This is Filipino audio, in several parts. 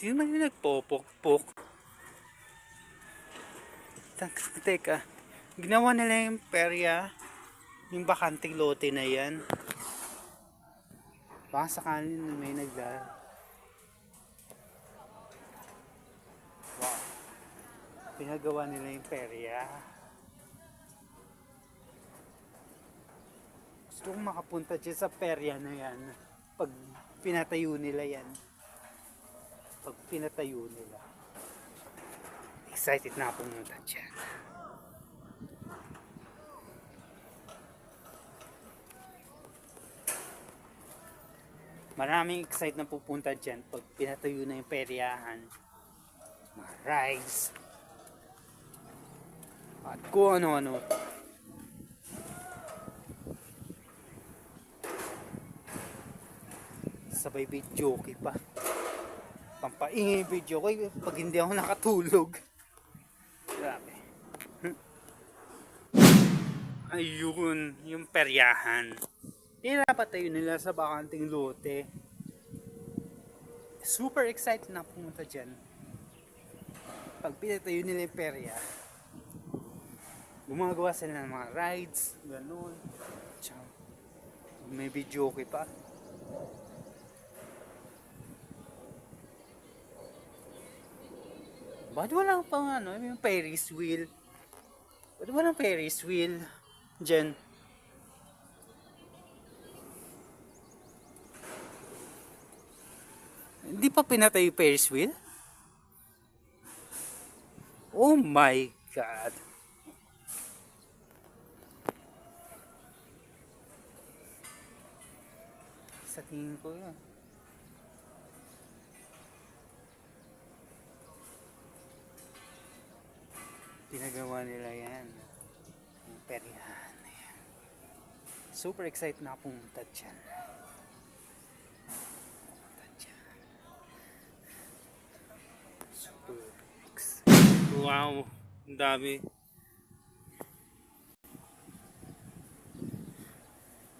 Sino man yung nagpopok-pok? Teka, ginawa nila yung perya, yung bakanting lote na yan. Baka sakali na may wow, pinagawa nila yung perya. Gusto kong makapunta dyan sa perya na yan pag pinatayo nila yan. Pag pinatayo nila, excited na akong pumunta dyan. Maraming excited na pupunta dyan pag pinatayo na yung peryahan. Mga rides at kung ano-ano. Sabay videoke pa. Pampaingay videoke pag hindi ako nakatulog. Grabe. Ayun, yung peryahan. Pinapatayo nila sa bakanting lote. Super excited na pumunta dyan. Pag pinatayo nila yung perya, gumagawa sila ng mga rides, gano'n. Tsaka, may videoke pa. Bakit wala pang yung Ferris wheel? Bakit walang Ferris wheel dyan? Hindi pa pinatay yung Ferris wheel? Oh my God! Sa tingin ko yun. Pinagawa nila yan. Yung peryahan. Super excited na akong pumunta dyan. Super excited. Wow! Ang dami.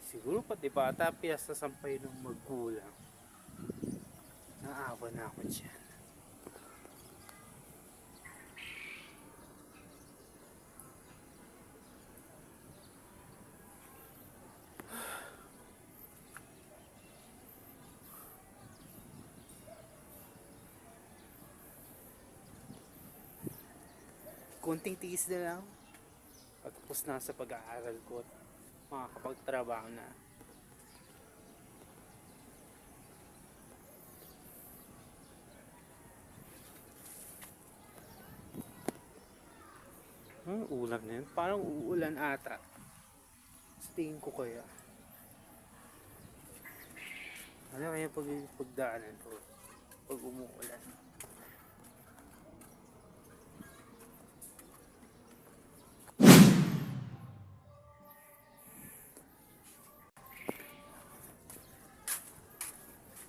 Siguro pati bata piyasa sampay ng magulang. Naawa na ako dyan. Konting tiis na lang. Pagtapos na sa pag-aaral ko at makakapagtrabaho na. Ulan na yun. Parang uulan ata. Sa tingin ko kaya. Ano kaya pagdaanan ko pag umuulan?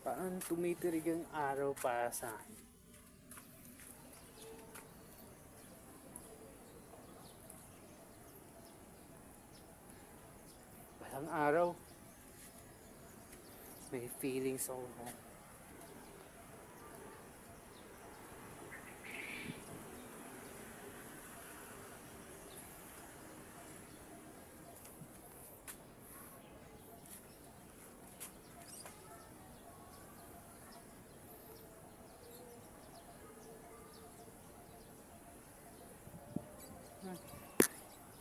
Parang tumitirig ang araw para sa akin. Parang araw. May feelings ako.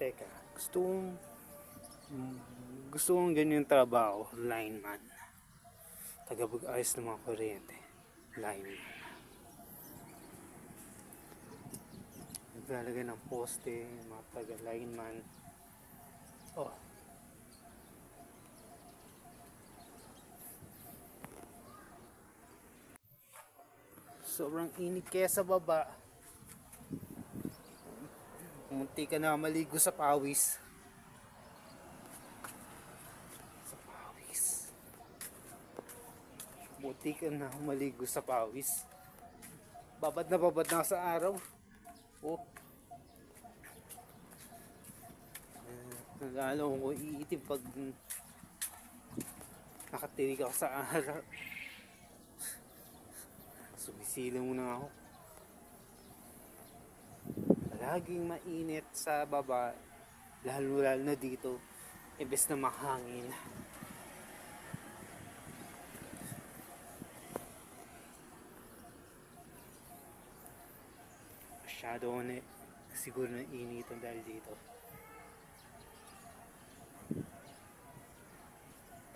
Teka, gusto kong ganyan trabaho, lineman. Tagapag-ayos ng mga kuryente, lineman. Naglalagay ng poste, mga taga-lineman. Oh. Sobrang init kaya sa baba. Munti ka na maligo sa pawis. Munti ka na maligo sa pawis. Babad na sa araw. Oh. Lalo ko iitim pag nakatinig ako sa araw. Sumisilong muna ako. Laging mainit sa baba, lalo na dito, imbes na mahangin. Masyado na siguro na initan dahil dito.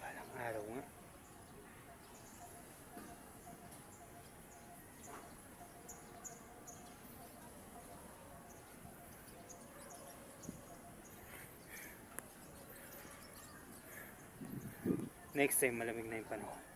Parang araw nga. Next time malamig na yung panahon.